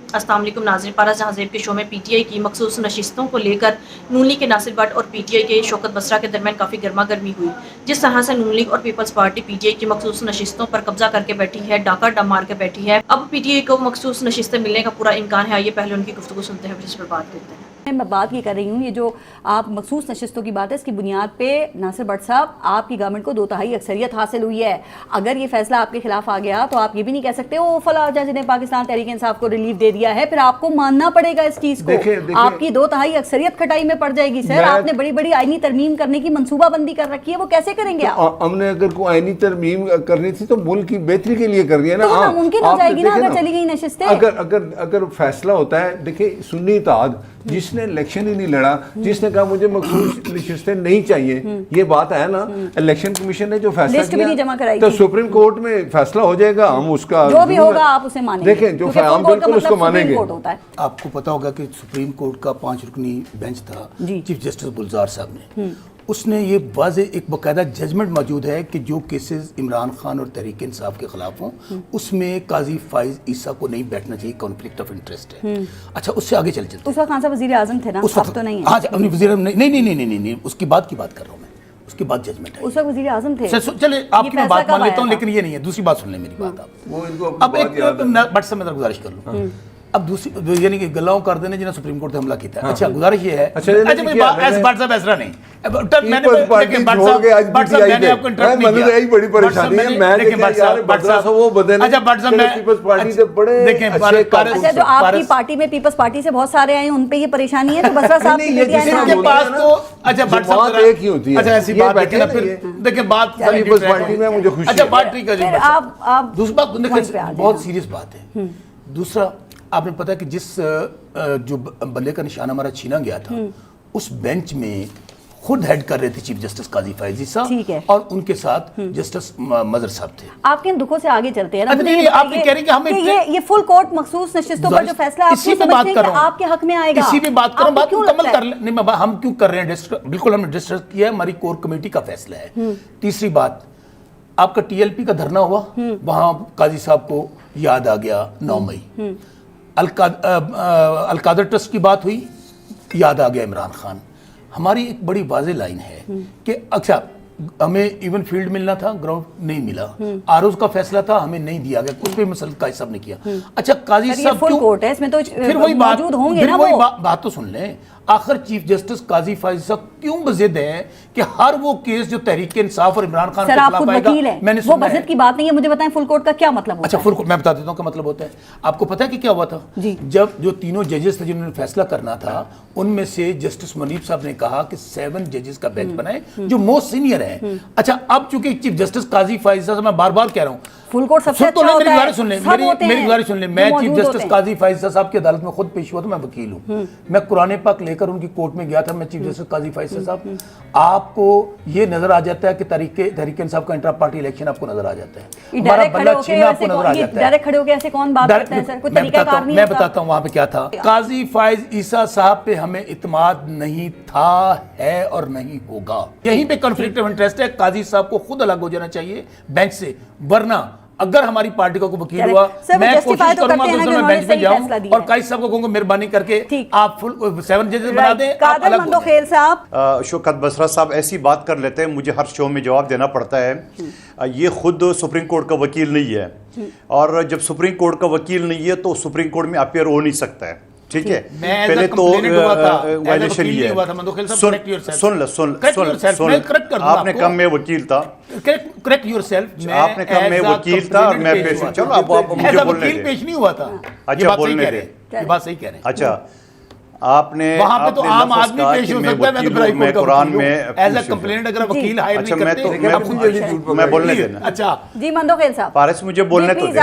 अस्सलाम वालेकुम नाज़रीन, पारा जहां ज़ेब के शो में पीटीआई की मखसूस नशिस्तों को लेकर नून लीग के नासिर भट्ट और पीटीआई के शौकत बसरा के दरमियान काफ़ी गर्मा गर्मी हुई। जिस तरह से नून लीग और पीपल्स पार्टी पीटीआई की मखसूस नशिस्तों पर कब्जा करके बैठी है, डाका डम मार के बैठी है, अब पीटीआई को मखसूस नशिस्तें मिलने का पूरा इम्कान है। आइए पहले उनकी गुफ्तगू सुनते हैं, फिर इस पर बात करते हैं। मैं बात ये कर रही हूँ, ये जो आप मखसूस नशिस्तों की बात है, इसकी बुनियाद पे नासिर भट्ट साहब, आपकी गवर्नमेंट को 2/3 अक्सरियत हासिल हुई है। अगर ये फैसला आपके खिलाफ आ गया तो आप ये भी नहीं कह सकते ओ फला जज ने पाकिस्तान तहरीक इंसाफ को रिलीफ दे दिया है, फिर आपको मानना पड़ेगा इस चीज को। आपकी 2/3 अक्सरियत खटाई में पड़ जाएगी। सर, आपने बड़ी बड़ी आईनी तरमीम करने की मनसूबाबंदी कर रखी है, वो कैसे करेंगे आप? हमने अगर कोई आईनी तरमीम करनी थी तो मुल्क की बेहतरी के लिए कर रही है ना। तो मुमकिन हो जाएगी ना अगर चली गई नशिस्तें। अगर फैसला होता है, देखिए सुन्नी इत्तेहाद जिसने इलेक्शन ही नहीं लड़ा, जिसने कहा मुझे मखसूस नशिस्तें नहीं चाहिए, ये बात है ना, इलेक्शन कमीशन ने जो फैसला किया तो सुप्रीम कोर्ट में फैसला हो जाएगा, हम उसका जो भी होगा आप उसे मानेंगे। देखें जो हम बिल्कुल उसको मानेंगे। आपको पता होगा कि सुप्रीम कोर्ट का 5 रुकनी बेंच था, चीफ जस्टिस गुलजार साहब ने, उसने ये वाज़ेह एक बाकायदा जजमेंट मौजूद है कि जो केसेस इमरान खान और तहरीक इंसाफ के खिलाफ हों उसमें काजी फाइज ईसा को नहीं बैठना चाहिए, कॉन्फ्लिक्ट ऑफ इंटरेस्ट है। अच्छा, उससे आगे चलते उस वक्त खान साहब वज़ीर आज़म थे ना, अब तो नहीं है। हाँ, अपनी वज़ीर नहीं, उसकी बात की बात कर रहा हूँ मैं, उसके बाद जजमेंट है। उस वक्त वज़ीर आज़म थे। चले आपकी मैं बात मान लेता हूँ, लेकिन ये नहीं है, दूसरी बात सुन ले मेरी बात आप। अब एक बट से मैं गुजारिश कर लूँ, अब दूसरी यानी कि गलाओं कर देने जिन्हें सुप्रीम कोर्ट ने हमला किया है। अच्छा, गुजारिश ये है, अच्छा मैंने आपको अच्छा, जो आपकी पार्टी में पीपल्स पार्टी से बहुत सारे आए, उन पे ये परेशानी है तो बसरा साहब के पास तो अच्छा बट साहब एक ही होती है। अच्छा, ऐसी बात है ना, फिर देखिए बात पीपल्स पार्टी में मुझे खुशी है। अच्छा, बात ठीक है, आप दूसरी बात बहुत सीरियस बात है। दूसरा, आपने पता है कि जिस जो बल्ले का निशान हमारा छीना गया था, उस बेंच में खुद हेड कर रहे थे चीफ जस्टिस काजी फायजी साहब और उनके साथ जस्टिस मजहर साहब थे। आपके इन दुखों से आगे चलते हैं ना, आप कह रहे हैं कि हमें ये फुल कोर्ट मखसूस नशिस्तों पर जो फैसला इसी पे बात कर रहा हूं, आपके हक में आएगा, इसी पे बात कर रहा हूं, बात मुकम्मल कर ले। नहीं, हम क्यों कर रहे हैं, बिल्कुल हमने डिस्कस किया है, हमारी कोर कमेटी का फैसला है। तीसरी बात, आपका टीएलपी का धरना हुआ, वहां काजी साहब को याद आ गया 9 मई। अलकादर ट्रस्ट की बात हुई, याद आ गया इमरान खान। हमारी एक बड़ी वाज़ेह लाइन है कि अच्छा, हमें इवन फील्ड मिलना था, ग्राउंड नहीं मिला। आरोज का फैसला था, हमें नहीं दिया गया, उस पे मसल काजी साहब ने किया। अच्छा, काजी साहब फुल कोर्ट है, इसमें तो फिर वही मौजूद होंगे ना, वही बात तो सुन लें। आखिर चीफ जस्टिस काजी फायज साहब क्यों बज़िद है कि हर वो केस जो तहरीक इंसाफ और इमरान खान के खिलाफ आएगा, मैंने वो बज़िद की बात नहीं है, मुझे बताएं फुल कोर्ट का क्या मतलब होता है। अच्छा, फुल कोर्ट मैं बता देता हूँ क्या मतलब होता है। आपको पता है कि क्या हुआ था? जब जो तीनों जजेस थे जिन्होंने फैसला करना था, उनमें से जस्टिस मुनीब साहब ने कहा कि 7 जजेस का बेंच बनाए जो मोस्ट सीनियर है। अच्छा, अब चूंकि चीफ जस्टिस काजी फायज साहब, मैं बार बार कह रहा हूँ, फुल कोर्ट सबसे अच्छा होता है। मेरी गुजारिश सुन ले, मेरी गुजारिश सुन ले। मैं चीफ जस्टिस काजी फायज साहब की अदालत में खुद पेश हुआ, तो मैं वकील हूँ। मैं कुरान पाक लेकर उनकी कोर्ट में गया था, मैं चीफ जस्टिस काजी फायज साहब। आपको ये नजर आ जाता है कि तहरीक इंसाफ का इंट्रा पार्टी इलेक्शन आपको नजर आ जाता है, हमारा बल्ला छीना आपको नजर आ जाता है। डायरेक्ट खड़े होकर ऐसे कौन बात करता है सर? कोई तरीकाकार नहीं है। मैं बताता हूँ वहां पे क्या था। काजी फायज ईसा साहब पे हमें इत्मीनान नहीं था, है और नहीं होगा। यहीं पे कॉन्फ्लिक्ट ऑफ इंटरेस्ट है। काजी साहब को खुद अलग हो जाना चाहिए बेंच से, वरना अगर हमारी पार्टी का कोई वकील हुआ, मैं कोशिश करूंगा कि मैं बेंच पे जाऊं और काजी साहब को कहूंगा मेहरबानी करके आप फुल 7 जजेस बना दें, आप अलग हो जाएं। शौकत बसरा साहब ऐसी बात कर लेते हैं, मुझे हर शो में जवाब देना पड़ता है। ये खुद सुप्रीम कोर्ट का वकील नहीं है, और जब सुप्रीम कोर्ट का वकील नहीं है तो सुप्रीम कोर्ट में अपियर हो नहीं सकता है, ठीक है। पहले तो वायलेशन ही है। सुन, आपने कहा मैं वकील था, करेक्ट योरसेल्फ। आपने कहा मैं वकील था और मैं पेश, चलो आप मुझे बोलने दें। पेश नहीं हुआ था। अच्छा, बोलने दें, ये बात सही कह रहे हैं। अच्छा, आपने वहां पे तो आम आदमी पेश हो सकता है, मैं कुरान में एज अ कंप्लेंट अगर वकील हायर नहीं करते, मैं बोलने देना। अच्छा जी, मंदोखेल साहब, पारस मुझे बोलने तो दें।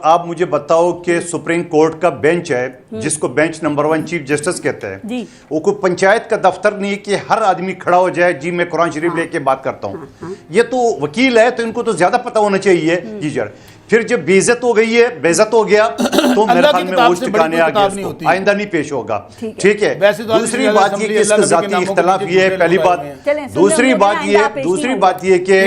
आप मुझे बताओ कि सुप्रीम कोर्ट का बेंच है, जिसको बेंच नंबर 1 चीफ जस्टिस कहते हैं, वो कोई पंचायत का दफ्तर नहीं है कि हर आदमी खड़ा हो जाए, जी मैं कुरान शरीफ लेके बात करता हूँ। ये तो वकील है, तो इनको तो ज्यादा पता होना चाहिए। जी सर, फिर जब बेइज्जत हो गई है, बेइज्जत हो गया, तो मेरे ख्याल में वो ठिकाने आ गया, आइंदा नहीं पेश होगा, ठीक है। दूसरी बात ये कि इसका जाती इख्तलाफ ये है, पहली बात। दूसरी बात ये कि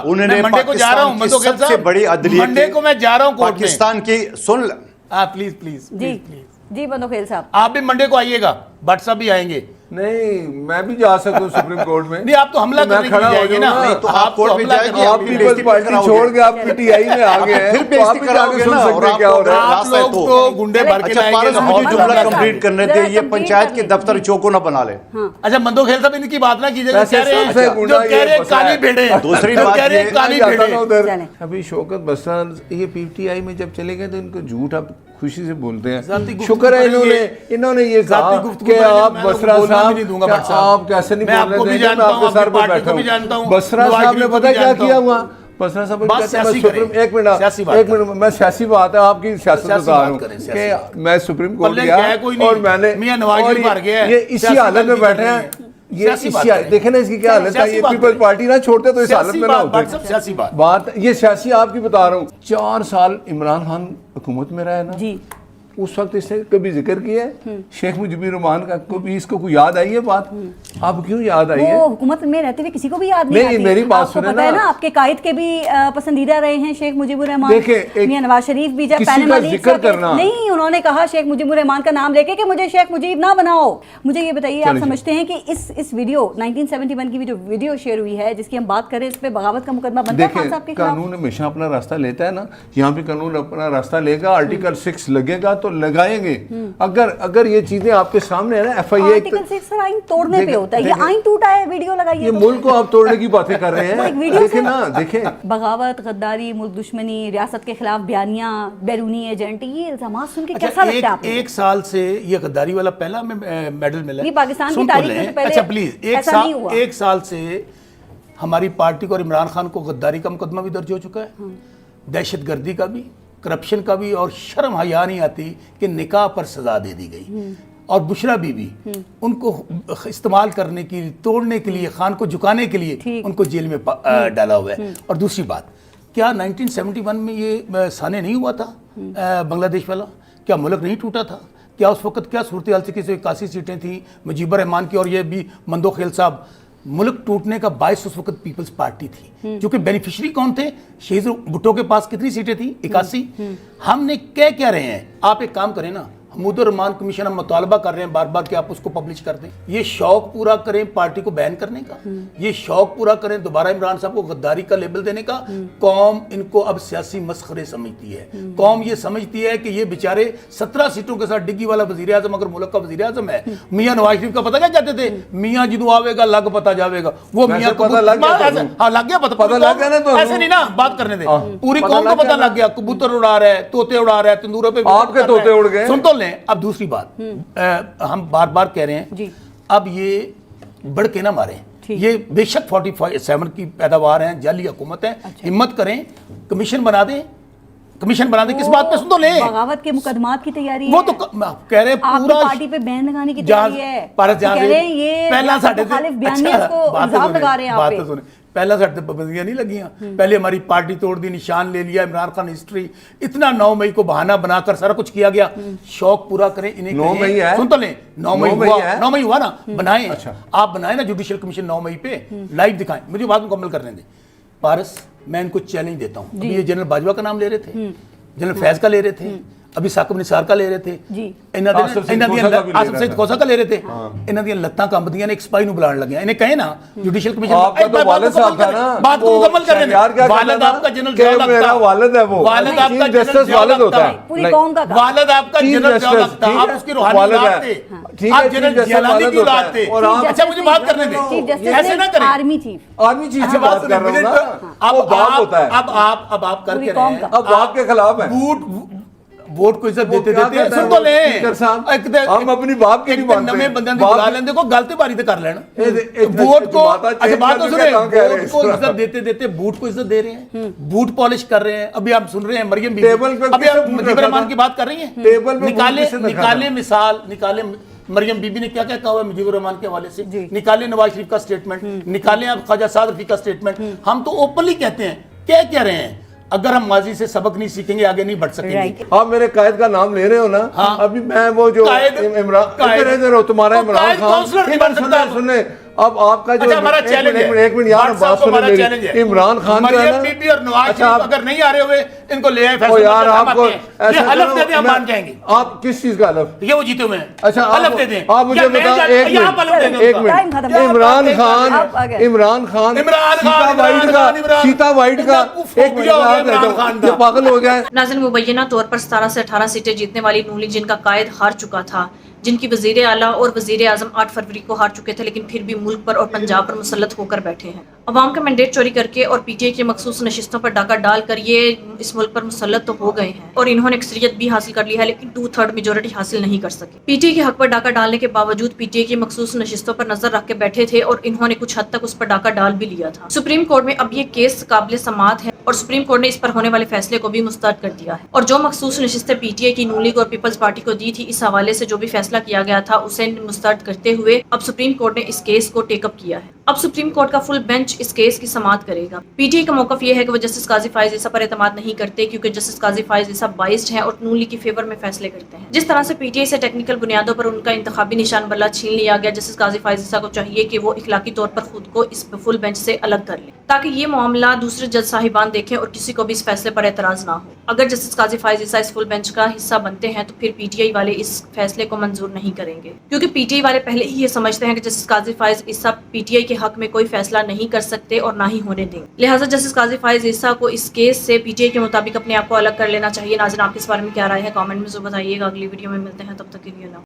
उन्होंने सबसे बड़ी अदलिया को मैं जा रहा हूं पाकिस्तान की, सुन प्लीज प्लीज जी जी बंदोखेल साहब, आप भी मंडे को आइएगा, भट्ट साहब भी आएंगे। नहीं, मैं भी जा सकता हूँ सुप्रीम कोर्ट में। नहीं, आप तो हमला करने के लिए जाएंगे ना, नहीं, तो आप कोर्ट में जाएंगे, आप पीपल्स पार्टी छोड़ के आप पीटीआई में आ गए हैं, फिर तो आप भी जाके सुन सकते हैं क्या हो रहा है। आप लोग तो गुंडे भर के अच्छा, लाएंगे। पारस मुझे जुमला कंप्लीट करने दे, ये पंचायत के दफ्तर चौको ना बना ले। अच्छा मंदोखेल साहब, इनकी बात ना कीजिए, वैसे सबसे गुंडा ये काली फंसा है। भेड़े, दूसरी जो बात कह रहे हैं ये- काली जाता भेड़े। ना उधर। चलें। अभी शौकत बसरा ये पीटीआई में जब चले गए तो इनको झूठ आप खुशी से बोलते जाती हैं। गुफ्तगू शुक्र है करेंगे। इन्होंने ये जाती कहा गुफ्तगू कि करेंगे, आप मैं तो बसरा बोलना भी साहब नहीं दूंगा क्या भट्ट साहब। आप कैसे नहीं मैं बोलने आपको भी देंगे, जानता मैं हूं, आपके आपकी सर पे पार्टी बैठा को भी जानता हूँ। हूं, बसरा नवाज साहब ने शरीफ को पता भी क्या जानता किया हूं। हुआ, बसरा साहब बस कहते हैं, सियासी मैं सुप्रीम करें। एक मिनट सियासी बात एक मिनट मैं सियासी बात है आपकी सियासत सियासी बता रहा बात करें, हूँ सियासी बात। कि मैं सुप्रीम कोर्ट पल्ले गया क्या है, कोई नहीं। और मैंने मियां नवाज और शरीफ हार गया है, ये इसी सियासी हालत में बात बैठे नहीं हैं। करनी है। ये सियासी इसी बात करें। देखे ना इसकी क्या हालत है, सियासी ये बात पीपल्स करें। पार्टी ना छोड़ते तो इस हालत सियासी में ना बात, होते। भट्ट साहब, सियासी बात। बात ये सियासी आपकी बता रहा हूँ। 4 साल इमरान खान हुकूमत में रहा है ना जी उस वक्त इसने कभी जिक्र किया है शेख मुजीबुर रहमान का? कभी इसको कोई याद आई है बात? आप क्यों याद आई है? वो हुकूमत में रहते हुए किसी को भी याद नहीं नहीं, आती। मेरी बात आपको सुने पता है ना। ना, आपके कायद के भी पसंदीदा रहे हैं शेख मुजीबुर रहमान। देखें, एक- मियां नवाज शरीफ भी जब किसी पैनल का वाली जिक्र करना। नहीं, उन्होंने कहा शेख मुजीबुर रहमान का नाम लेके कि मुझे शेख मुजीब ना बनाओ। मुझे ये बताइए, आप चलिए। समझते हैं कि इस वीडियो 1971 की भी जो वीडियो शेयर हुई है जिसकी हम बात करें, इस पे बगावत का मुकदमा बनता है खान साहब के देखें, खिलाफ? कानून हमेशा अपना रास्ता लेता है ना, यहाँ भी कानून अपना रास्ता लेगा। आर्टिकल 6 लगेगा तो लगाएंगे। अगर ये चीजें आपके सामने है ना, FIA आर्टिकल 6 सर आइन तोड़ने पे देखें- होता है। ये देखें- आइन टूटा है, वीडियो लगाइए ये तो। मुल्क को आप तोड़ने की बातें कर रहे वो एक हैं। वीडियो देखें से- ना, देखें बगावत, गद्दारी, मुल्क दुश्मनी, रियासत के खिलाफ बयानियां, बैरूनी एजेंट, ये इल्जामात सुन के अच्छा, कैसा लगता है आपको? एक साल से ये गद्दारी वाला पहला मेडल मिला है। ये पाकिस्तान की सुन तो तारीख में लें। तो पहले अच्छा प्लीज, ऐसा नहीं हुआ। एक साल से हमारी पार्टी को और इमरान खान को गद्दारी का मुकदमा भी दर्ज हो चुका है, दहशतगर्दी का भी, करप्शन का भी, और शर्म हया नहीं आती कि निकाह पर सजा दे दी गई। और बुशरा बीबी, उनको इस्तेमाल करने की, तोड़ने के लिए, खान को झुकाने के लिए उनको जेल में डाला हुआ है। और दूसरी बात, क्या 1971 में ये साने नहीं हुआ था बांग्लादेश वाला? क्या मुल्क नहीं टूटा था? क्या उस वक्त क्या सूरत हाल थी कि 81 सीटें थी मुजीबर रहमान की, और ये भी मंदोखेल साहब, मुल्क टूटने का बायस उस वक्त पीपल्स पार्टी थी, क्योंकि बेनिफिशियरी कौन थे? शहीद भुट्टो के पास कितनी सीटें थी? 81। हमने क्या रहे हैं? आप एक काम करें ना, हमूद रहमान कमीशन हम मुतालबा कर रहे हैं बार बार कि आप उसको पब्लिश कर दें। ये शौक पूरा करें पार्टी को बैन करने का, ये शौक पूरा करें दोबारा इमरान साहब को गद्दारी का लेबल देने का। कौम इनको अब सियासी मसखरे समझती है। कौम ये समझती है कि ये बेचारे 17 सीटों के साथ डिग्गी वाला वजीर आजम अगर मुल्क का वजीर आजम है। मियां नवाज शरीफ का पता क्या कहते थे? मियां जिदू आवेगा लग पता जावेगा। वो मियां को पता लग गया तो हाँ लग गया, पता लग गया ना तो ऐसे नहीं ना बात करने दे। पूरी पता कौम को लग पता गया लग गया, कबूतर उड़ा रहा है, तोते उड़ा रहा है, तंदूरों पे आपके तोते उड़ गए। सुन तो लें। अब दूसरी बात, हम बार बार कह रहे हैं जी। अब ये बढ़ के ना मारें। ये बेशक 47 की पैदावार है, जाली हुकूमत है। हिम्मत करें, कमीशन बना दें। किस बात पे? सुन तो लें, बगावत के मुकदमात की तैयारी वो है। तो कह रहे आपकी पूरा पार्टी पे बैन लगाने की तैयारी है। भारत तो कह रहे हैं ये पहला साढ़े मुखालिफ बयानियों को इल्जाम लगा रहे हैं आप पे। पहला साढ़े पाबंदियां नहीं लगियां, पहले हमारी पार्टी तोड़ दी, निशान ले लिया, इमरान खान हिस्ट्री, इतना 9 मई को बहाना बनाकर सारा कुछ किया गया। शौक पूरा करें, इन्हें 9 मई है, सुन तो लें, 9 मई हुआ ना, बनाएं। अच्छा। आप बनाएं ना जुडिशियल कमीशन 9 मई पे लाइव दिखाएं। मुझे बात मुकम्मल करने दें। पारस, मैं इनको चैलेंज देता हूं। अभी ये जनरल बाजवा का नाम ले रहे थे, जनरल फैज का ले रहे थे, अभी साकिब निसार का ले रहे थे, आसिफ सईद खोसा का ले रहे थे। इन्हां ਦੀਆਂ ਲੱਤਾਂ ਕੰਬਦੀਆਂ ਨੇ, ਇੱਕ ਸਪਾਈ ਨੂੰ ਬੁਲਾਉਣ ਲੱਗਿਆ। ਇਹਨੇ ਕਹੇ ਨਾ जुडिशियल कमीशन आपका तो वालिद साहब था ना, बात को मुकम्मल कर रहे हैं। वालिद आपका जनरल जिया मेरा वालिद है वो, वालिद आपका जस्टिस वालिद होता है पूरी कौम का वालिद आपका जनरल जिया लगता। आप उसकी रूहानी औलाद थे, आप जनरल जियालानी की औलाद थे। अच्छा मुझे बात करने दें, ऐसे ना करें। आर्मी चीफ से बात कर रहा हूं ना। अब बाप होता है। अब आप करके रहे हैं, अब बाप के खिलाफ है। वोट को इज्जत देते देते सुन तो लें। हम अपनी बाप की नहीं मानते। नवे बंदे दी बुला लें, देखो गलती बारी तो कर लेना। वोट को अच्छा बात तो सुने, वोट को इज्जत देते देते बूट को इज्जत दे रहे हैं, बूट पॉलिश कर रहे हैं। अभी आप सुन रहे हैं मरियम बीबी, अभी आप मुजीबर रहमान की बात कर रही हैं। टेबल पे निकाले मिसाल, निकाले मरियम बीबी ने क्या क्या कहा हुआ है मुजीबर रहमान के हवाले से, निकाले नवाज शरीफ का स्टेटमेंट, निकाले आप ख्वाजा साद रफी का स्टेटमेंट। हम तो ओपनली कहते हैं, क्या कह रहे हैं, अगर हम माजी से सबक नहीं सीखेंगे आगे नहीं बढ़ सकेंगे। आप मेरे कायद का नाम ले रहे हो ना। हाँ। अभी मैं वो जो इमरान तुम्हारा इमरान खान सुनने اب آپ کا جو ہمارا چیلنج ہے، ایک منٹ یار بات سنیں، عمران خان جو ہے نا، بی بی اور نواز شریف اگر نہیں آ رہے ہوئے ان کو لے آئے فیصلہ یار آپ کو یہ حلف دے دیں ہم مان جائیں گے. آپ کس چیز کا حلف؟ یہ وہ جیتے ہوئے ہیں. اچھا حلف دے دیں. آپ مجھے بتائیں ایک منٹ عمران خان سیتا وائٹ کا ایک منٹ یہ پاگل ہو گیا ہے. ناظرین، مبینہ طور پر 17 سے 18 سیٹیں جیتنے والی نون لیگ جن کا قائد ہار چکا تھا، جن کی وزیر اعلیٰ اور وزیر اعظم 8 فروری کو ہار چکے تھے، لیکن پھر بھی ملک پر اور پنجاب پر مسلط ہو کر بیٹھے ہیں. عوام کا مینڈیٹ چوری کر کے اور پی ٹی آئی کی مخصوص نشستوں پر ڈاکہ ڈال کر یہ اس ملک پر مسلط تو ہو گئے ہیں اور انہوں نے اکثریت بھی حاصل کر لی ہے، لیکن 2/3 میجورٹی حاصل نہیں کر سکے. پی ٹی آئی کے حق پر ڈاکہ ڈالنے کے باوجود پی ٹی آئی کی مخصوص نشستوں پر نظر رکھ کے بیٹھے تھے اور انہوں نے کچھ حد تک اس پر ڈاکہ ڈال بھی لیا تھا. سپریم کورٹ میں اب یہ کیس قابل سماعت ہے اور سپریم کورٹ نے اس پر ہونے والے فیصلے کو بھی مسترد کر دیا ہے، اور جو مخصوص نشستیں پی ٹی آئی کی نون لیگ اور پیپلز پارٹی کو دی تھی، اس حوالے سے جو بھی فیصلہ کیا گیا تھا اسے مسترد کرتے ہوئے اب سپریم کورٹ نے اس کیس کو ٹیک اپ کیا ہے. اب سپریم کورٹ کا فل بینچ اس کیس کی سماعت کرے گا. پی ٹی آئی کا موقف یہ ہے کہ وہ جسٹس قاضی فائز عیسیٰ پر اعتماد نہیں کرتے، کیونکہ جسٹس قاضی فائز عیسیٰ بائسڈ ہیں اور نون لیگ کی فیور میں فیصلے کرتے ہیں. جس طرح سے پی ٹی آئی سے ٹیکنیکل بنیادوں پر ان کا انتخابی نشان بلّہ چھین لیا گیا، جسٹس قاضی فائز عیسیٰ کو چاہیے کہ وہ اخلاقی طور پر خود کو اس فل بینچ سے الگ کر لیں، تاکہ یہ معاملہ دوسرے جج صاحبان دیکھیں اور کسی کو بھی اس فیصلے پر اعتراض نہ ہو. اگر جسٹس قاضی فائز عیسیٰ اس فل بینچ کا حصہ بنتے ہیں تو پھر پی ٹی آئی والے اس فیصلے کو منظور نہیں کریں گے، کیونکہ پی ٹی آئی والے پہلے ہی یہ سمجھتے ہیں کہ justice Qazi Faez Isa P T I کے حق میں کوئی فیصلہ نہیں کر سکتے اور نہ ہی ہونے دیں. لہٰذا جسٹس قاضی فائز عیسیٰ کو اس کیس سے پی ٹی آئی کے مطابق اپنے آپ کو الگ کر لینا چاہیے. ناظرین، آپ کے اس بارے میں کیا رائے ہے؟ کامنٹ میں ضرور بتائیے گا. اگلی ویڈیو میں ملتے ہیں، تب تک کے لیے اللہ.